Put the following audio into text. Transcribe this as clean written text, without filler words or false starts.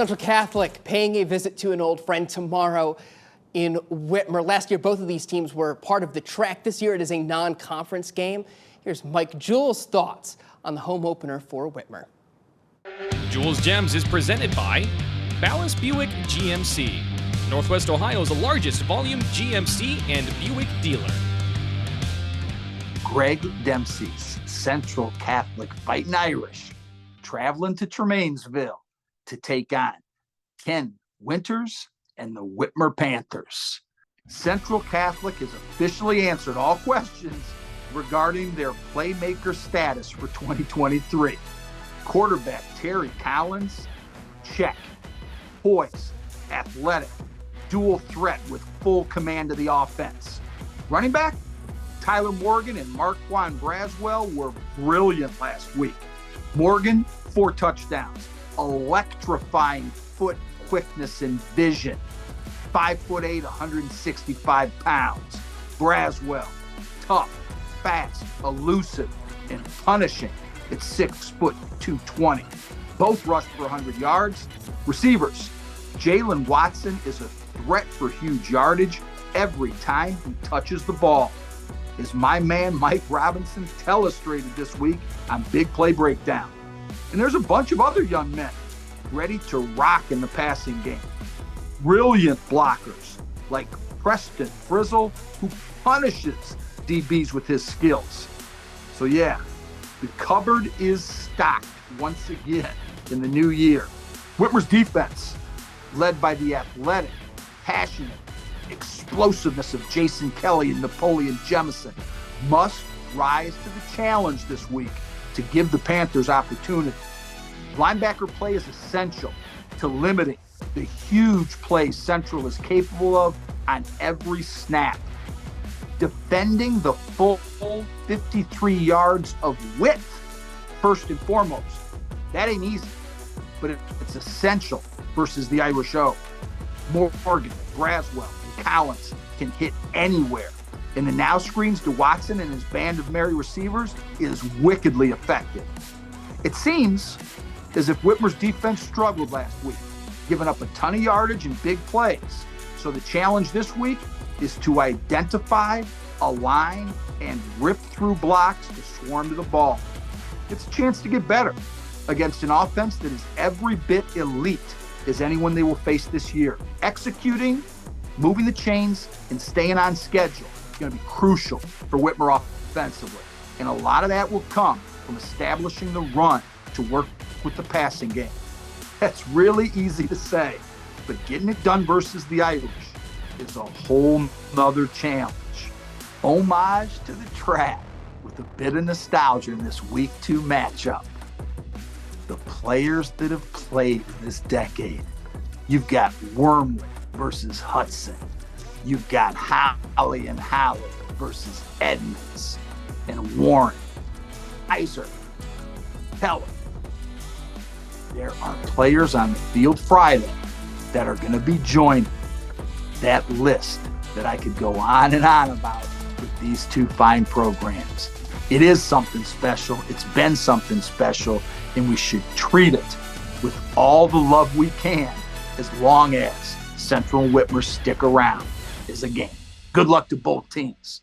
Central Catholic paying a visit to an old friend tomorrow in Whitmer. Last year, both of these teams were part of the track. This year, it is a non-conference game. Here's Mike Jewell's thoughts on the home opener for Whitmer. Jewell's Gems is presented by Ballas Buick GMC, Northwest Ohio's largest volume GMC and Buick dealer. Greg Dempsey's Central Catholic Fighting Irish traveling to Tremainsville to take on Ken Winters and the Whitmer Panthers. Central Catholic has officially answered all questions regarding their playmaker status for 2023. Quarterback Terry Collins, check. Poise, athletic, dual threat with full command of the offense. Running back, Tyler Morgan and Marquand Braswell were brilliant last week. Morgan, 4 touchdowns, electrifying foot quickness and vision. 5'8", 165 pounds. Braswell, tough, fast, elusive, and punishing at 6 foot 220. Both rushed for 100 yards. Receivers, Jalen Watson is a threat for huge yardage every time he touches the ball. As my man Mike Robinson illustrated this week on Big Play Breakdown. And there's a bunch of other young men ready to rock in the passing game. Brilliant blockers like Preston Frizzle, who punishes DBs with his skills. So yeah, the cupboard is stocked once again in the new year. Whitmer's defense, led by the athletic, passionate, explosiveness of Jason Kelly and Napoleon Jemison, must rise to the challenge this week to give the Panthers opportunity. Linebacker play is essential to limiting the huge plays Central is capable of on every snap. Defending the full 53 yards of width, first and foremost. That ain't easy, but it's essential versus the Irish O. Morgan, Braswell, and Collins can hit anywhere. And the now screens to Watson and his band of merry receivers is wickedly effective. It seems as if Whitmer's defense struggled last week, giving up a ton of yardage and big plays. So the challenge this week is to identify, align, and rip through blocks to swarm to the ball. It's a chance to get better against an offense that is every bit elite as anyone they will face this year. Executing, moving the chains, and staying on schedule is going to be crucial for Whitmer offensively. And a lot of that will come from establishing the run to work with the passing game. That's really easy to say, but getting it done versus the Irish is a whole nother challenge. Homage to the track with a bit of nostalgia in this Week 2 matchup. The players that have played in this decade. You've got Wormley versus Hudson. You've got Holly and Holly versus Edmonds and Warren, Iser, Keller. There are players on the field Friday that are going to be joining that list that I could go on and on about with these two fine programs. It is something special. It's been something special, and we should treat it with all the love we can as long as Central and Whitmer stick around as a game. Good luck to both teams.